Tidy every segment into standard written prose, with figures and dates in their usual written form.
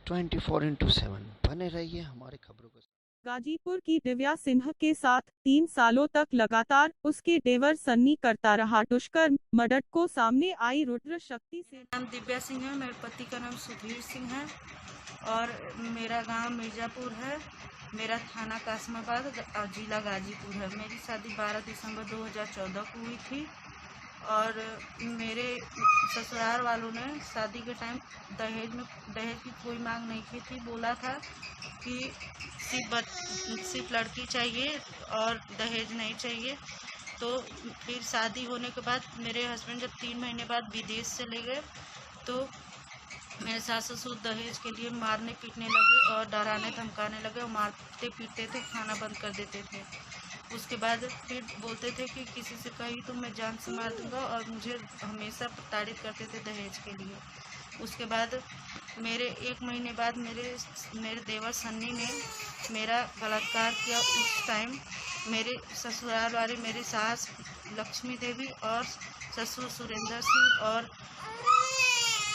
24/7 बने रहिए हमारे खबरों के। गाजीपुर की दिव्या सिन्हा के साथ 3 सालों तक लगातार उसके देवर सन्नी करता रहा दुष्कर्म। मर्डर को सामने आई रुद्र शक्ति से। नाम दिव्या सिंह है, मेरे पति का नाम सुधीर सिंह है और मेरा गांव मिर्जापुर है। मेरा थाना कासमाबाद और जिला गाजीपुर है। मेरी शादी 12 दिसंबर 2014 को हुई थी और मेरे ससुराल वालों ने शादी के टाइम दहेज की कोई मांग नहीं की थी। बोला था कि सिर्फ लड़की चाहिए और दहेज नहीं चाहिए। तो फिर शादी होने के बाद मेरे हस्बैंड जब 3 महीने बाद विदेश चले गए तो मेरे सास ससुर दहेज के लिए मारने पीटने लगे और डराने धमकाने लगे और मारते पीटते थे, खाना बंद कर देते थे। उसके बाद फिर बोलते थे कि किसी से कही तो मैं जान से मार दूंगा और मुझे हमेशा प्रताड़ित करते थे दहेज के लिए। उसके बाद मेरे 1 महीने बाद मेरे देवर सन्नी ने मेरा बलात्कार किया। उस टाइम मेरे ससुराल वाले, मेरी सास लक्ष्मी देवी और ससुर सुरेंद्र सिंह और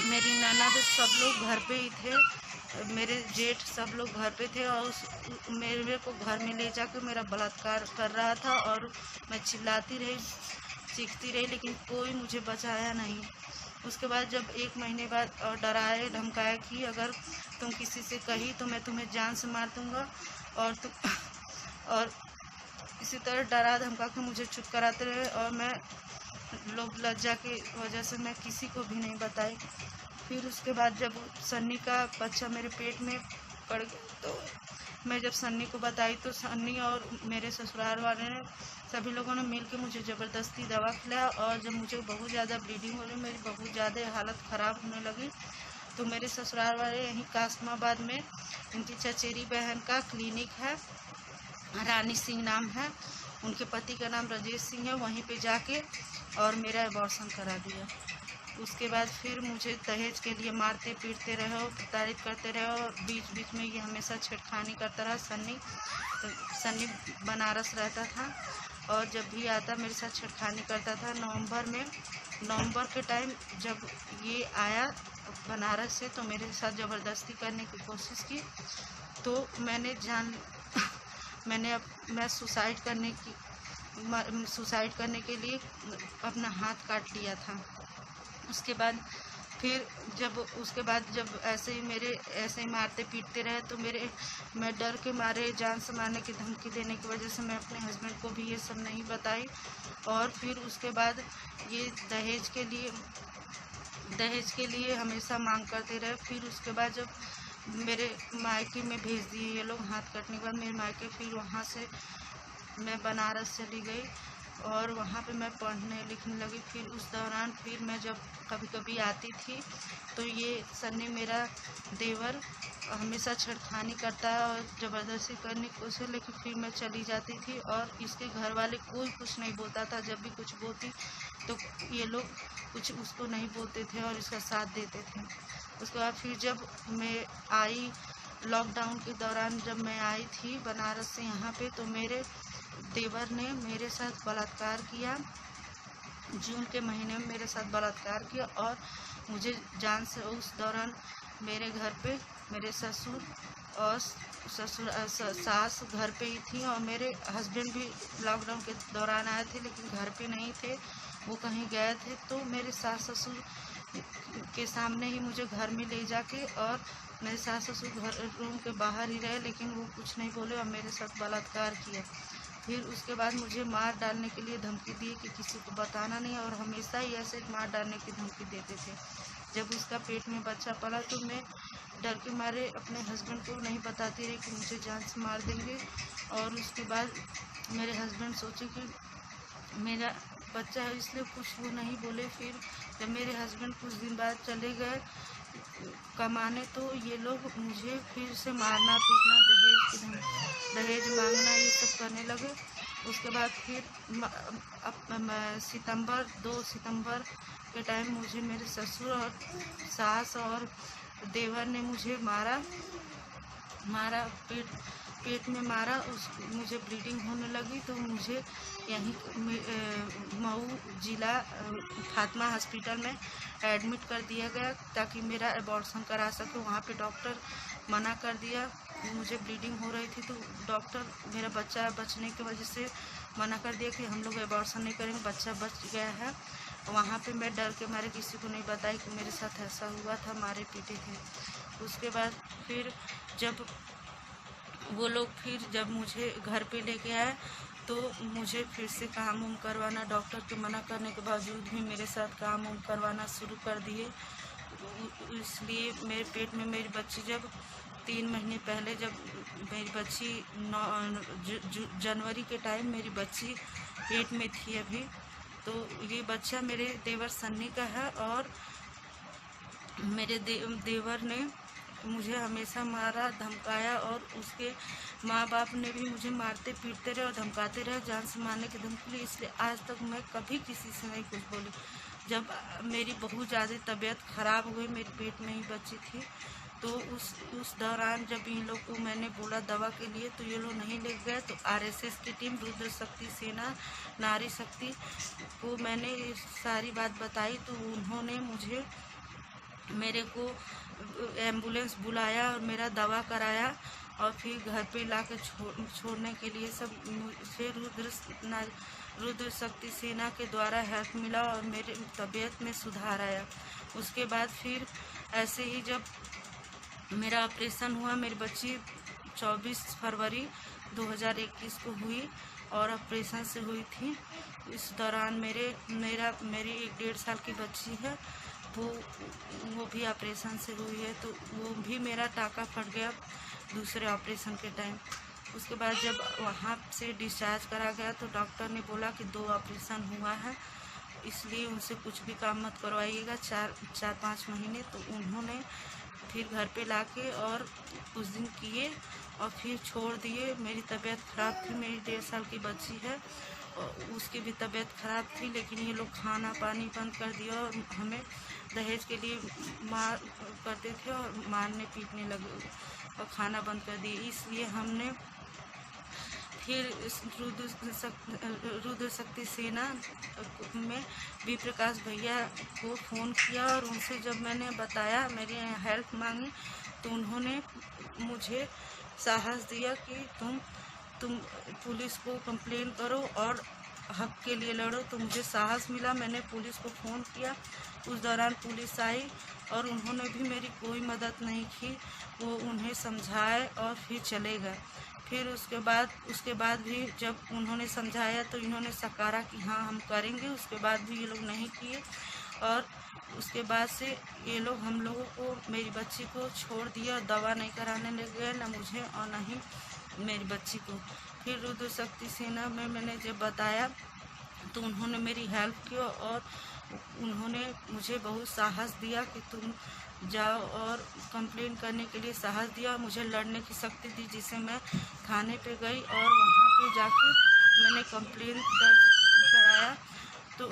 मेरी ननद सब लोग घर पे ही थे। मेरे जेठ सब लोग घर पे थे और मेरे को घर में ले जाकर मेरा बलात्कार कर रहा था और मैं चिल्लाती रही, चीखती रही, लेकिन कोई मुझे बचाया नहीं। उसके बाद जब 1 महीने बाद और डराए धमकाया कि अगर तुम किसी से कही तो मैं तुम्हें जान से मार दूंगा और इसी तरह डरा धमका के मुझे चुप कराते रहे और मैं लोग लज्जा की वजह से मैं किसी को भी नहीं बताई। फिर उसके बाद जब सन्नी का बच्चा मेरे पेट में पड़ गया तो मैं जब सन्नी को बताई तो सन्नी और मेरे ससुराल वाले ने सभी लोगों ने मिलकर मुझे ज़बरदस्ती दवा खिलाया और जब मुझे बहुत ज़्यादा ब्लीडिंग हो रही, मेरी बहुत ज़्यादा हालत ख़राब होने लगी तो मेरे ससुराल वाले यहीं कासमाबाद में उनकी चचेरी बहन का क्लिनिक है, रानी सिंह नाम है, उनके पति का नाम राजेश सिंह है, वहीं पे जाके और मेरा एबॉर्शन करा दिया। उसके बाद फिर मुझे दहेज के लिए मारते पीटते रहे और प्रताड़ित करते रहे और बीच बीच में ये हमेशा छेड़खानी करता रहा। सन्नी बनारस रहता था और जब भी आता मेरे साथ छेड़खानी करता था। नवंबर के टाइम जब ये आया बनारस से तो मेरे साथ ज़बरदस्ती करने की कोशिश की तो मैं सुसाइड करने के लिए अपना हाथ काट लिया था। उसके बाद जब ऐसे ही मारते पीटते रहे तो मैं डर के मारे जान से मारने की धमकी देने की वजह से मैं अपने हस्बैंड को भी ये सब नहीं बताई। और फिर उसके बाद ये दहेज के लिए हमेशा मांग करते रहे। फिर उसके बाद जब मेरे मायके में भेज दिए ये लोग हाथ काटने के बाद मेरे मायके, फिर वहाँ से मैं बनारस चली गई और वहाँ पे मैं पढ़ने लिखने लगी। फिर उस दौरान फिर मैं जब कभी कभी आती थी तो ये सन्नी मेरा देवर हमेशा छेड़खानी करता है और ज़बरदस्ती करने की कोशिश, लेकिन फिर मैं चली जाती थी और इसके घर वाले कोई कुछ नहीं बोलता था। जब भी कुछ बोलती तो ये लोग कुछ उसको नहीं बोलते थे और इसका साथ देते थे। उसके बाद फिर जब मैं आई लॉकडाउन के दौरान जब मैं आई थी बनारस से यहाँ पे तो मेरे देवर ने मेरे साथ बलात्कार किया। जून के महीने में मेरे साथ बलात्कार किया और मुझे जान से उस दौरान मेरे घर पे मेरे ससुर और सास घर पे ही थी और मेरे हस्बैंड भी लॉकडाउन के दौरान आए थे लेकिन घर पे नहीं थे, वो कहीं गए थे। तो मेरे सास ससुर के सामने ही मुझे घर में ले जाके और मेरे सास ससुर घर रूम के बाहर ही रहे लेकिन वो कुछ नहीं बोले और मेरे साथ बलात्कार किया। फिर उसके बाद मुझे मार डालने के लिए धमकी दी कि किसी को बताना नहीं और हमेशा ही ऐसे मार डालने की धमकी देते थे। जब उसका पेट में बच्चा पला तो मैं डर के मारे अपने हस्बैंड को नहीं बताती रही कि मुझे जान से मार देंगे। और उसके बाद मेरे हस्बैंड सोचे कि मेरा बच्चा है इसलिए कुछ वो नहीं बोले। फिर जब मेरे हस्बैंड कुछ दिन बाद चले गए कमाने तो ये लोग मुझे फिर से मारना पीटना, दहेज मांगना ये सब करने लगे। उसके बाद फिर 2 सितंबर के टाइम मुझे मेरे ससुर और सास और देवर ने मुझे मारा पेट में मारा, मुझे ब्लीडिंग होने लगी तो मुझे यहीं मऊ जिला फातिमा हॉस्पिटल में एडमिट कर दिया गया ताकि मेरा एबॉर्शन करा सके। वहाँ पे डॉक्टर मना कर दिया, मुझे ब्लीडिंग हो रही थी तो डॉक्टर मेरा बच्चा बचने की वजह से मना कर दिया कि हम लोग एबॉर्शन नहीं करेंगे, बच्चा बच गया है। वहाँ पे मैं डर के मारे किसी को नहीं बताई कि मेरे साथ ऐसा हुआ था, मारे पीटे थे। उसके बाद फिर जब वो लोग जब मुझे घर पे लेके आए तो मुझे फिर से काम उम करवाना, डॉक्टर के मना करने के बावजूद भी मेरे साथ काम उम करवाना शुरू कर दिए। इसलिए मेरे पेट में मेरी बच्ची जब 3 महीने पहले जब मेरी बच्ची जनवरी के टाइम मेरी बच्ची पेट में थी अभी, तो ये बच्चा मेरे देवर सन्नी का है और मेरे देवर ने मुझे हमेशा मारा धमकाया और उसके माँ बाप ने भी मुझे मारते पीटते रहे और धमकाते रहे, जान से मारने की धमकी ली। इसलिए आज तक मैं कभी किसी से नहीं कुछ बोली। जब मेरी बहुत ज़्यादा तबीयत ख़राब हुई, मेरे पेट में ही बच्ची थी, तो उस दौरान जब इन लोग को मैंने बोला दवा के लिए तो ये लोग नहीं ले गए। तो आरएसएस की टीम रुद्र शक्ति सेना नारी शक्ति को मैंने सारी बात बताई तो उन्होंने मेरे को एम्बुलेंस बुलाया और मेरा दवा कराया और फिर घर पे ला के छोड़ने के लिए सब फिर रुद्र शक्ति सेना के द्वारा हेल्प मिला और मेरे तबीयत में सुधार आया। उसके बाद फिर ऐसे ही जब मेरा ऑपरेशन हुआ, मेरी बच्ची 24 फरवरी 2021 को हुई और ऑपरेशन से हुई थी। इस दौरान मेरी 1.5 साल की बच्ची है, वो भी ऑपरेशन से हुई है, तो वो भी मेरा टाका फट गया दूसरे ऑपरेशन के टाइम। उसके बाद जब वहाँ से डिस्चार्ज करा गया तो डॉक्टर ने बोला कि 2 ऑपरेशन हुआ है, इसलिए उनसे कुछ भी काम मत करवाइएगा 4-5 महीने। तो उन्होंने फिर घर पे लाके और कुछ दिन किए और फिर छोड़ दिए। मेरी तबीयत ख़राब थी, मेरी 1.5 साल की बच्ची है और उसकी भी तबीयत ख़राब थी, लेकिन ये लोग खाना पानी बंद कर दिया और हमें दहेज के लिए मार करते थे और मारने पीटने लगे और खाना बंद कर दिए। इसलिए हमने फिर रुद्र शक्ति सेना में वी प्रकाश भैया को फ़ोन किया और उनसे जब मैंने बताया, मेरी हेल्प मांगी, तो उन्होंने मुझे साहस दिया कि तुम पुलिस को कंप्लेन करो और हक के लिए लड़ो। तो मुझे साहस मिला, मैंने पुलिस को फ़ोन किया। उस दौरान पुलिस आई और उन्होंने भी मेरी कोई मदद नहीं की, वो उन्हें समझाए और फिर चले गए। फिर उसके बाद भी जब उन्होंने समझाया तो इन्होंने सकारा कि हाँ हम करेंगे, उसके बाद भी ये लोग नहीं किए और उसके बाद से ये लोग हम लोगों को, मेरी बच्ची को छोड़ दिया, दवा नहीं कराने लग गए, न मुझे और न ही मेरी बच्ची को। फिर रुद्र शक्ति सेना में मैंने जब बताया तो उन्होंने मेरी हेल्प की और उन्होंने मुझे बहुत साहस दिया कि तुम जाओ और कंप्लेन करने के लिए साहस दिया, मुझे लड़ने की शक्ति दी, जिसे मैं थाने पे गई और वहाँ पे जाके मैंने कंप्लेन दर्ज कराया। तो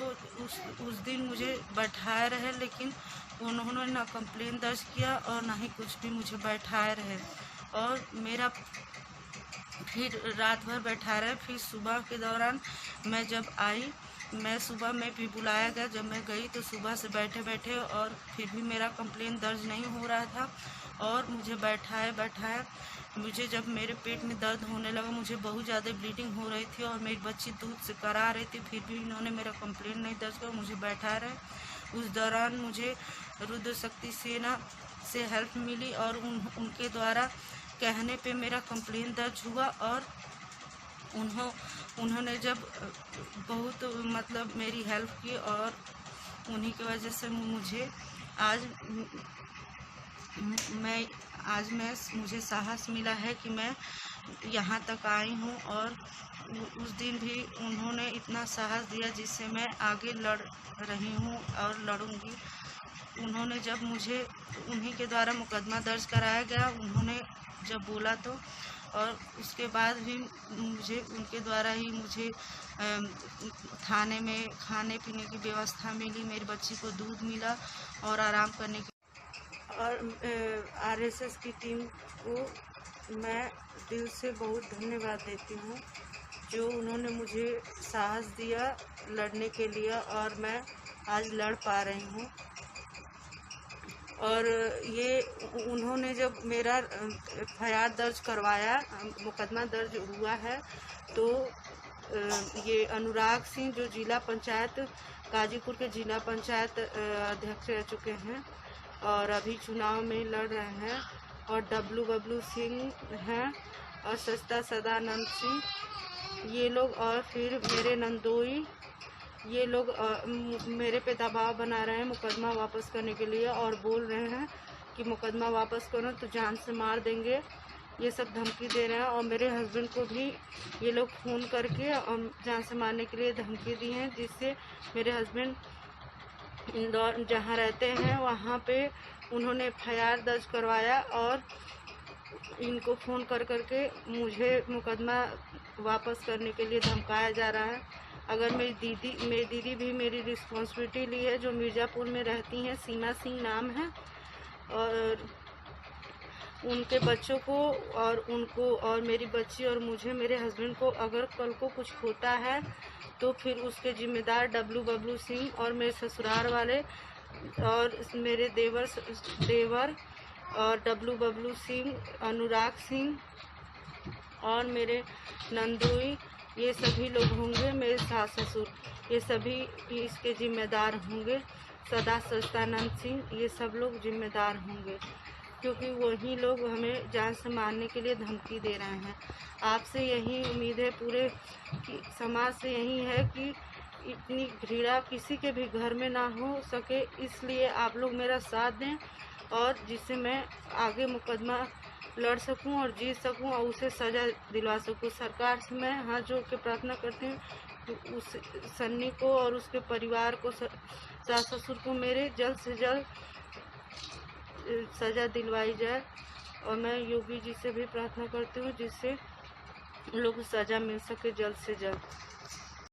उस दिन मुझे बैठाए रहे, लेकिन उन्होंने ना कंप्लेन दर्ज किया और ना ही कुछ भी मुझे बैठाए रहे और मेरा फिर रात भर बैठा रहे। फिर सुबह के दौरान मैं जब आई, मैं सुबह में भी बुलाया गया, जब मैं गई तो सुबह से बैठे और फिर भी मेरा कंप्लेन दर्ज नहीं हो रहा था और मुझे बैठाया। मुझे जब मेरे पेट में दर्द होने लगा, मुझे बहुत ज़्यादा ब्लीडिंग हो रही थी और मेरी बच्ची दूध से करा रही थी, फिर भी इन्होंने मेरा कंप्लेन नहीं दर्ज किया, मुझे बैठा रहे। उस दौरान मुझे रुद्र शक्ति सेना से हेल्प मिली और उनके द्वारा कहने पे मेरा कंप्लेन दर्ज हुआ और उन्होंने जब बहुत मतलब मेरी हेल्प की और उन्हीं की वजह से मुझे साहस मिला है कि मैं यहाँ तक आई हूँ। और उस दिन भी उन्होंने इतना साहस दिया जिससे मैं आगे लड़ रही हूँ और लड़ूंगी। उन्होंने जब मुझे उन्हीं के द्वारा मुकदमा दर्ज कराया गया, उन्होंने जब बोला तो, और उसके बाद भी मुझे उनके द्वारा ही मुझे थाने में खाने पीने की व्यवस्था मिली, मेरी बच्ची को दूध मिला और आराम करने की। और आरएसएस की टीम को मैं दिल से बहुत धन्यवाद देती हूँ जो उन्होंने मुझे साहस दिया लड़ने के लिए, और मैं आज लड़ पा रही हूँ। और ये उन्होंने जब मेरा FIR दर्ज करवाया, मुकदमा दर्ज हुआ है, तो ये अनुराग सिंह जो जिला पंचायत गाजीपुर के जिला पंचायत अध्यक्ष रह चुके हैं और अभी चुनाव में लड़ रहे हैं, और डब्लू सिंह हैं, और सस्ता सदानंद सिंह, ये लोग, और फिर मेरे नंदोई, ये लोग मेरे पे दबाव बना रहे हैं मुकदमा वापस करने के लिए, और बोल रहे हैं कि मुकदमा वापस करो तो जान से मार देंगे। ये सब धमकी दे रहे हैं, और मेरे हस्बैंड को भी ये लोग फ़ोन करके जान से मारने के लिए धमकी दी हैं, जिससे मेरे हस्बैंड इंदौर जहाँ रहते हैं वहाँ पे उन्होंने FIR दर्ज करवाया, और इनको फ़ोन कर करके मुझे मुकदमा वापस करने के लिए धमकाया जा रहा है। अगर मेरी दीदी भी मेरी रिस्पॉन्सिबिलिटी ली है, जो मिर्ज़ापुर में रहती हैं, सीमा सिंह नाम है, और उनके बच्चों को और उनको और मेरी बच्ची और मुझे, मेरे हस्बैंड को अगर कल को कुछ होता है तो फिर उसके जिम्मेदार डब्लू सिंह और मेरे ससुराल वाले और मेरे देवर और डब्लू सिंह, अनुराग सिंह और मेरे नंदोई, ये सभी लोग होंगे, मेरे सास ससुर, ये सभी इसके जिम्मेदार होंगे, सदानंद सिंह, ये सब लोग जिम्मेदार होंगे, क्योंकि वही लोग हमें जान से मारने के लिए धमकी दे रहे हैं। आपसे यही उम्मीद है, पूरे समाज से यही है कि इतनी घृणा किसी के भी घर में ना हो सके, इसलिए आप लोग मेरा साथ दें, और जिससे मैं आगे मुकदमा लड़ सकूं और जीत सकूं और उसे सज़ा दिलवा सकूं। सरकार से मैं हाथ जोड़ के प्रार्थना करती हूँ कि उस सन्नी को और उसके परिवार को, सास ससुर को मेरे जल्द से जल्द सज़ा दिलवाई जाए, और मैं योगी जी से भी प्रार्थना करती हूँ जिससे लोग सज़ा मिल सके जल्द से जल्द।